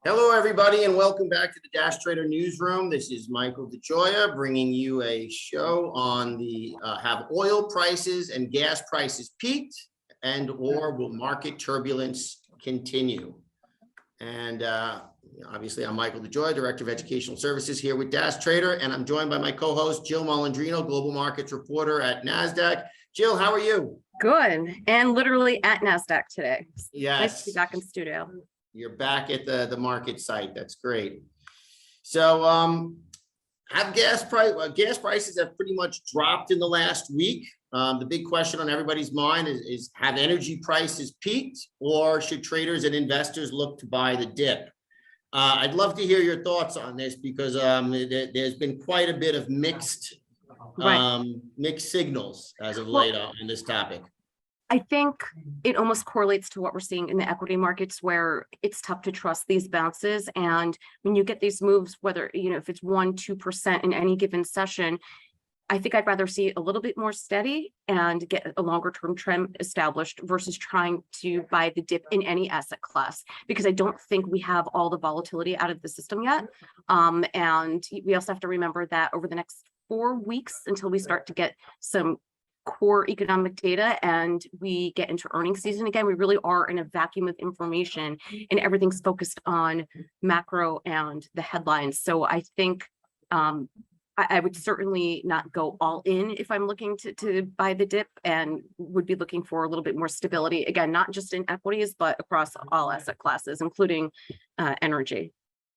Hello, everybody, and welcome back to the Dash Trader Newsroom. This is Michael DeGioia bringing you a show on the have oil prices and gas prices peaked, and or will market turbulence continue? And obviously, I'm Michael DeGioia, Director of Educational Services here with Dash Trader, and I'm joined by my co-host Jill Molandrino, Global Markets Reporter at Nasdaq. Jill, how are you? Good, and literally at Nasdaq today. Yes. Nice to be back in studio. You're back at the market site. That's great. So have gas prices have pretty much dropped in the last week. The big question on everybody's mind is have energy prices peaked, or should traders and investors look to buy the dip? I'd love to hear your thoughts on this because there's been quite a bit of mixed signals as of late on this topic. I think it almost correlates to what we're seeing in the equity markets, where it's tough to trust these bounces. And when you get these moves, whether, if it's 1-2% in any given session, I think I'd rather see a little bit more steady and get a longer term trend established versus trying to buy the dip in any asset class, because I don't think we have all the volatility out of the system yet. And we also have to remember that over the next 4 weeks, until we start to get some core economic data and we get into earnings season again, we really are in a vacuum of information and everything's focused on macro and the headlines. So I think I would certainly not go all in if I'm looking to buy the dip, and would be looking for a little bit more stability, again, not just in equities, but across all asset classes, including energy.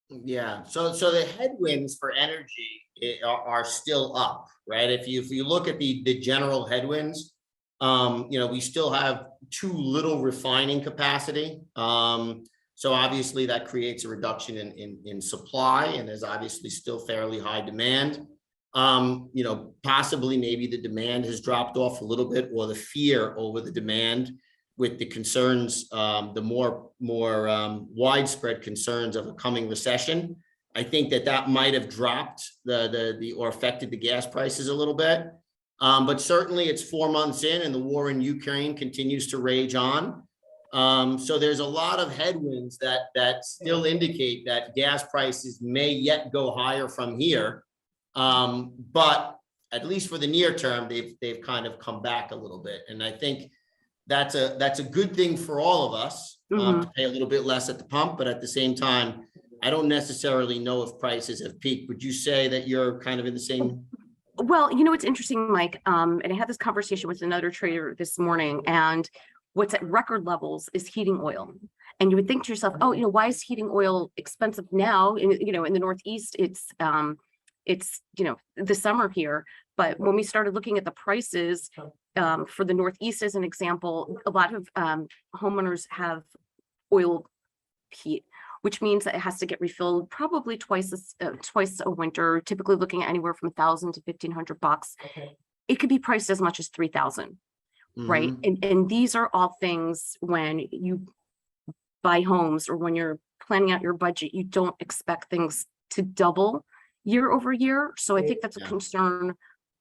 Yeah, so the headwinds for energy are still up, right? If you look at the general headwinds, we still have too little refining capacity. So obviously that creates a reduction in supply, and there's obviously still fairly high demand. Possibly maybe the demand has dropped off a little bit, or the fear over the demand with the concerns, the more widespread concerns of a coming recession. I think that might have dropped or affected the gas prices a little bit. But certainly it's 4 months in and the war in Ukraine continues to rage on. So there's a lot of headwinds that still indicate that gas prices may yet go higher from here. But at least for the near term, they've kind of come back a little bit. And I think that's a good thing for all of us, to pay a little bit less at the pump. But at the same time, I don't necessarily know if prices have peaked. Would you say that you're kind of in the same? Well, it's interesting, Mike, and I had this conversation with another trader this morning, and what's at record levels is heating oil. And you would think to yourself, why is heating oil expensive now? In the Northeast, it's the summer here. But when we started looking at the prices for the Northeast, as an example, a lot of homeowners have oil heat, which means that it has to get refilled probably twice a winter, typically looking at anywhere from $1,000 to $1,500. It could be priced as much as $3,000, right? And these are all things, when you buy homes or when you're planning out your budget, you don't expect things to double year over year. So I think that's a concern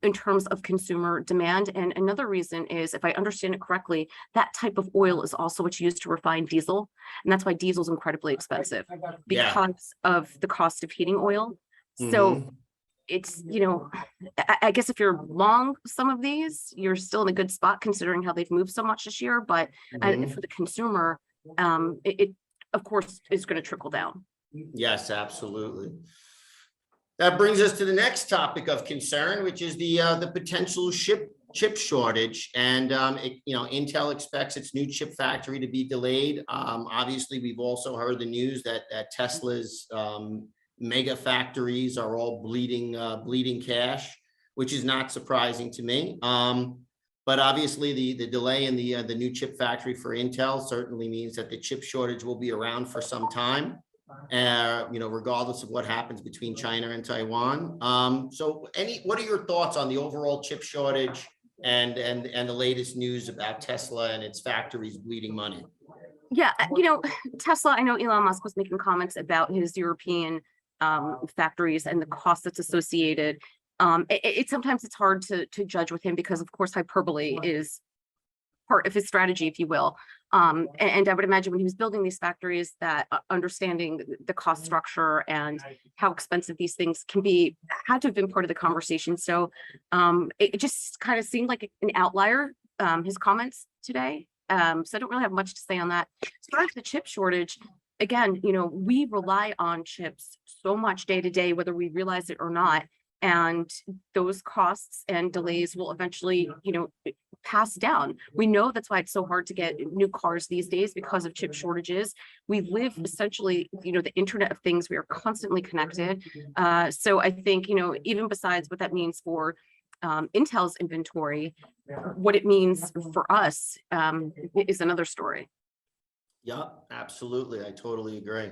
in terms of consumer demand. And another reason is, if I understand it correctly, that type of oil is also what's used to refine diesel. And that's why diesel is incredibly expensive because of the cost of heating oil. So it's, I guess if you're long some of these, you're still in a good spot considering how they've moved so much this year. But for the consumer, it of course is going to trickle down. Yes, absolutely. That brings us to the next topic of concern, which is the potential chip shortage. And Intel expects its new chip factory to be delayed. Obviously, we've also heard the news that Tesla's mega factories are all bleeding cash, which is not surprising to me. But obviously, the delay in the new chip factory for Intel certainly means that the chip shortage will be around for some time. Regardless of what happens between China and Taiwan. So what are your thoughts on the overall chip shortage and the latest news about Tesla and its factories bleeding money? Yeah, Tesla, I know Elon Musk was making comments about his European factories and the cost that's associated. Sometimes it's hard to judge with him because, of course, hyperbole is part of his strategy, if you will. And I would imagine when he was building these factories that understanding the cost structure and how expensive these things can be had to have been part of the conversation. So it just kind of seemed like an outlier, his comments today. So I don't really have much to say on that. As far as the chip shortage, again, we rely on chips so much day to day, whether we realize it or not. And those costs and delays will eventually, pass down. We know that's why it's so hard to get new cars these days because of chip shortages. We live essentially, the Internet of Things. We are constantly connected. So I think, even besides what that means for Intel's inventory, what it means for us is another story. Yeah, absolutely. I totally agree.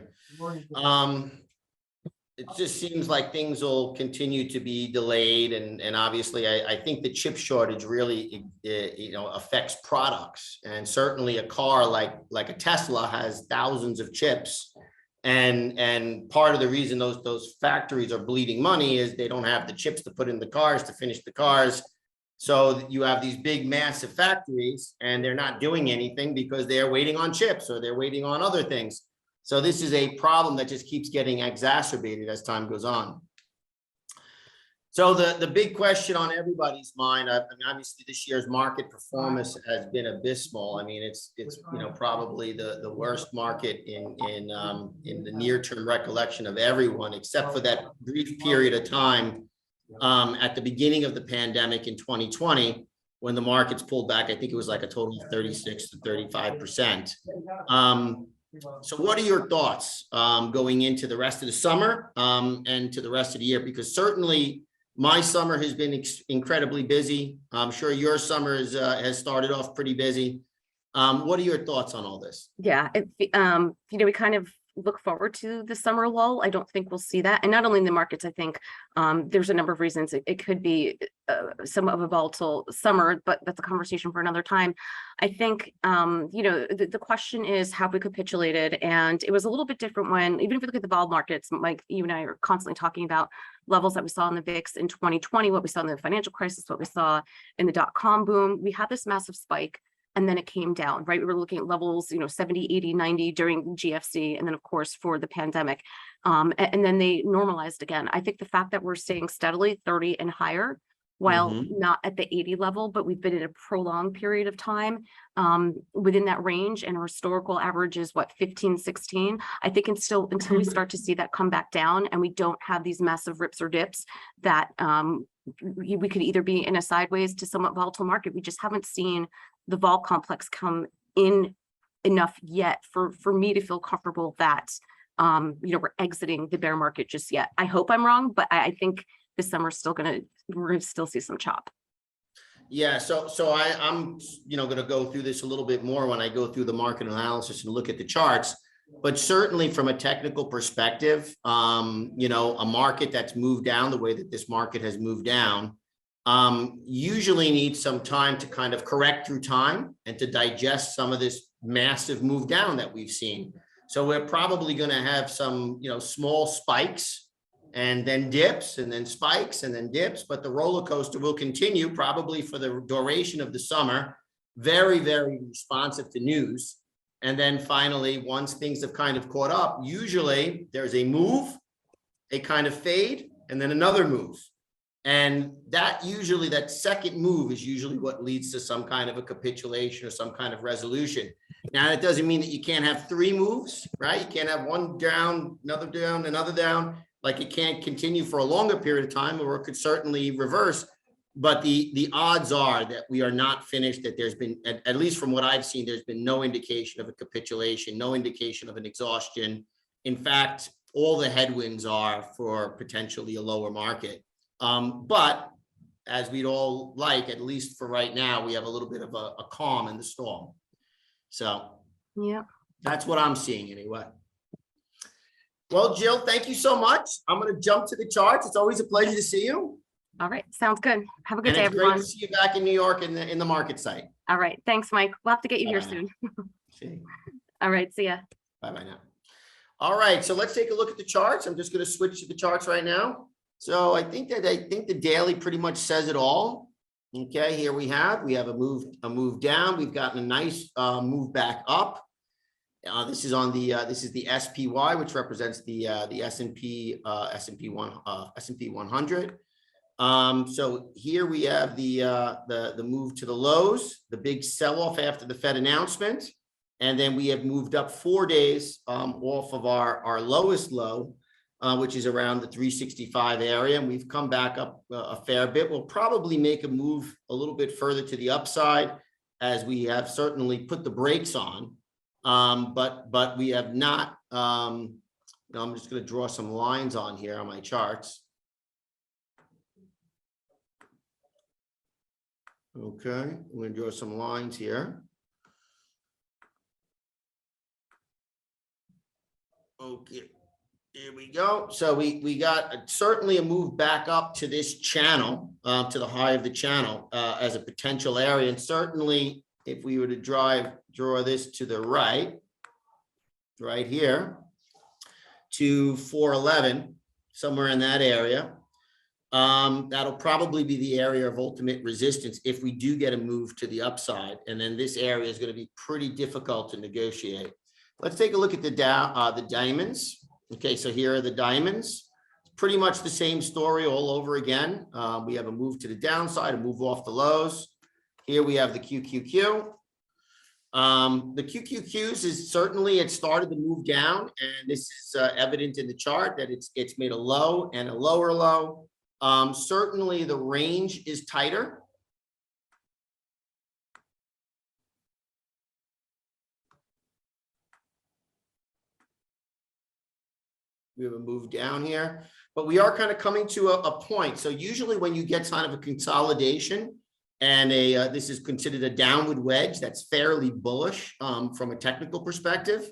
It just seems like things will continue to be delayed, and obviously I think the chip shortage really affects products, and certainly a car like a Tesla has thousands of chips, and part of the reason those factories are bleeding money is they don't have the chips to put in the cars to finish the cars. So you have these big massive factories and they're not doing anything because they're waiting on chips or they're waiting on other things. So this is a problem that just keeps getting exacerbated as time goes on. So the big question on everybody's mind, obviously this year's market performance has been abysmal. I mean, it's probably the worst market in the near-term recollection of everyone, except for that brief period of time at the beginning of the pandemic in 2020, when the markets pulled back. I think it was like a total of 36 to 35%. So what are your thoughts going into the rest of the summer and to the rest of the year? Because certainly my summer has been incredibly busy. I'm sure your summer has started off pretty busy. What are your thoughts on all this? Yeah, we kind of look forward to the summer lull. I don't think we'll see that. And not only in the markets, I think there's a number of reasons. It could be somewhat of a volatile summer, but that's a conversation for another time. I think, the question is, have we capitulated? And it was a little bit different when, even if you look at the vol markets, Mike, you and I are constantly talking about levels that we saw in the VIX in 2020, what we saw in the financial crisis, what we saw in the dot-com boom. We had this massive spike. And then it came down, right? We were looking at levels, 70, 80, 90 during GFC. And then, of course, for the pandemic. And then they normalized again. I think the fact that we're staying steadily 30 and higher, while not at the 80 level, but we've been in a prolonged period of time within that range, and our historical average is what, 15, 16. I think until we start to see that come back down and we don't have these massive rips or dips that we could either be in a sideways to somewhat volatile market. We just haven't seen the vol complex come in enough yet for me to feel comfortable that we're exiting the bear market just yet. I hope I'm wrong, but I think this summer's we're gonna still see some chop. Yeah, so I'm gonna go through this a little bit more when I go through the market analysis and look at the charts. But certainly from a technical perspective, a market that's moved down the way that this market has moved down usually needs some time to kind of correct through time and to digest some of this massive move down that we've seen. So we're probably going to have some, small spikes and then dips and then spikes and then dips, but the roller coaster will continue probably for the duration of the summer, very, very responsive to news. And then finally, once things have kind of caught up, usually there's a move, a kind of fade, and then another move. And that second move is usually what leads to some kind of a capitulation or some kind of resolution. Now, that doesn't mean that you can't have three moves, right? You can't have one down, another down. Like it can't continue for a longer period of time, or it could certainly reverse. But the odds are that we are not finished, that there's been, at least from what I've seen, there's been no indication of a capitulation, no indication of an exhaustion. In fact, all the headwinds are for potentially a lower market. But as we'd all like, at least for right now, we have a little bit of a calm in the storm. So yeah, that's what I'm seeing anyway. Well, Jill, thank you so much. I'm going to jump to the charts. It's always a pleasure to see you. All right. Sounds good. Have a good day, everyone. Great to see you back in New York in the market site. All right. Thanks, Mike. We'll have to get you here soon. All right. See ya. Bye-bye now. All right. So let's take a look at the charts. I'm just going to switch to the charts right now. So I think the daily pretty much says it all. Okay, here we have a move down. We've gotten a nice move back up. This is on the this is the SPY, which represents the S&P 100. So here we have the move to the lows, the big sell-off after the Fed announcement, and then we have moved up 4 days off of our lowest low, which is around the 365 area, and we've come back up a fair bit. We'll probably make a move a little bit further to the upside, as we have certainly put the brakes on, but we have not. I'm just going to draw some lines on here on my charts. Okay, I'm going to draw some lines here. Okay, here we go. So we got certainly a move back up to this channel, to the high of the channel as a potential area. And certainly if we were to draw this to the right here to 411, somewhere in that area, that'll probably be the area of ultimate resistance if we do get a move to the upside. And then this area is going to be pretty difficult to negotiate. Let's take a look at the diamonds. Okay, so here are the diamonds. It's pretty much the same story all over again. We have a move to the downside, a move off the lows. Here we have the QQQ. The QQQs is certainly, it started to move down, and this is evident in the chart that it's made a low and a lower low. Certainly the range is tighter. We have a move down here, but we are kind of coming to a point. So usually when you get kind of a consolidation and this is considered a downward wedge, that's fairly bullish from a technical perspective.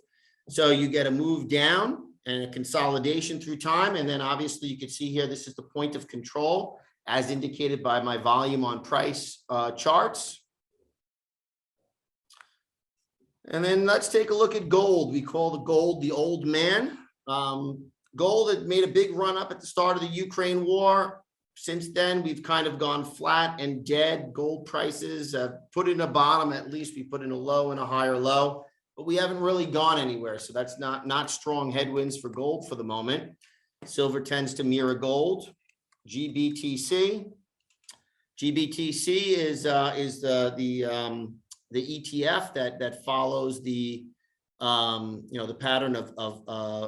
So you get a move down and a consolidation through time. And then obviously you can see here, this is the point of control as indicated by my volume on price charts. And then let's take a look at gold. We call the gold the old man. Gold had made a big run up at the start of the Ukraine war. Since then, we've kind of gone flat and dead. Gold prices put in a bottom, at least we put in a low and a higher low, but we haven't really gone anywhere. So that's not strong headwinds for gold for the moment. Silver tends to mirror gold. GBTC. GBTC is the ETF that follows the the pattern of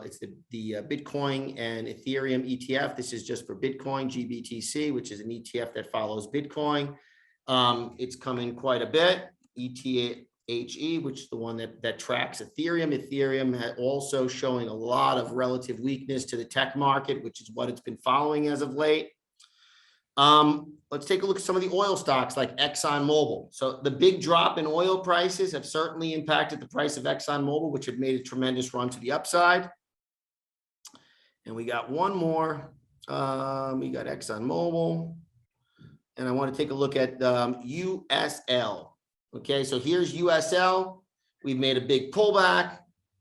it's the Bitcoin and Ethereum ETF. This is just for Bitcoin, GBTC, which is an ETF that follows Bitcoin. It's come in quite a bit. ETHE, which is the one that tracks Ethereum. Ethereum also showing a lot of relative weakness to the tech market, which is what it's been following as of late. Let's take a look at some of the oil stocks like ExxonMobil. So the big drop in oil prices have certainly impacted the price of ExxonMobil, which had made a tremendous run to the upside. And we got one more. We got ExxonMobil. And I want to take a look at USL. Okay, so here's USL. We've made a big pullback.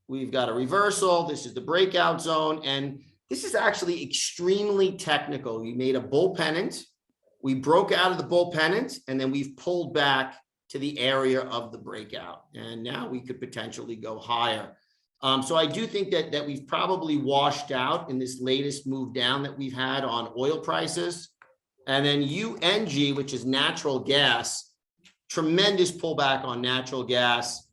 We've got a reversal. This is the breakout zone. And this is actually extremely technical. We made a bull pennant. We broke out of the bull pennant, and then we've pulled back to the area of the breakout. And now we could potentially go higher. So I do think that we've probably washed out in this latest move down that we've had on oil prices. And then UNG, which is natural gas, tremendous pullback on natural gas.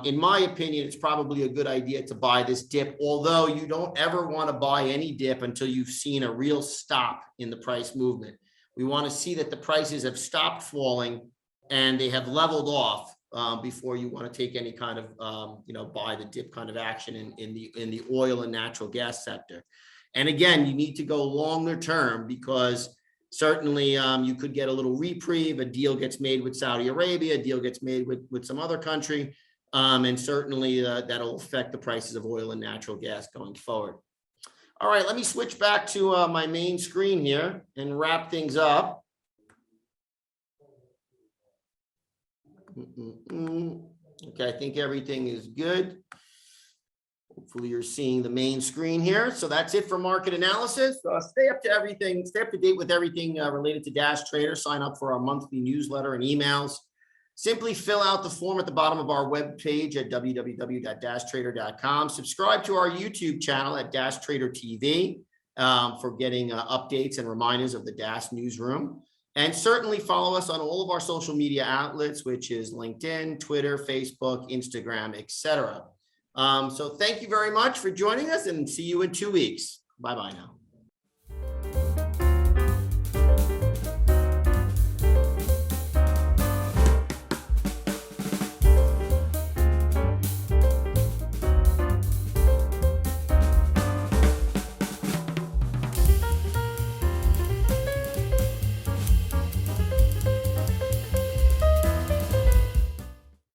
In my opinion, it's probably a good idea to buy this dip, although you don't ever want to buy any dip until you've seen a real stop in the price movement. We want to see that the prices have stopped falling and they have leveled off before you want to take any kind of, buy the dip kind of action in the oil and natural gas sector. And again, you need to go longer term because certainly you could get a little reprieve. A deal gets made with Saudi Arabia, a deal gets made with some other country. And certainly that'll affect the prices of oil and natural gas going forward. All right, let me switch back to my main screen here and wrap things up. Okay, I think everything is good. Hopefully you're seeing the main screen here. So that's it for market analysis. Stay up to everything, stay up to date with everything related to Dash Trader. Sign up for our monthly newsletter and emails. Simply fill out the form at the bottom of our webpage at www.dashtrader.com. Subscribe to our YouTube channel at Dash Trader TV for getting updates and reminders of the Dash Newsroom. And certainly follow us on all of our social media outlets, which is LinkedIn, Twitter, Facebook, Instagram, etc. So thank you very much for joining us, and see you in 2 weeks. Bye-bye now.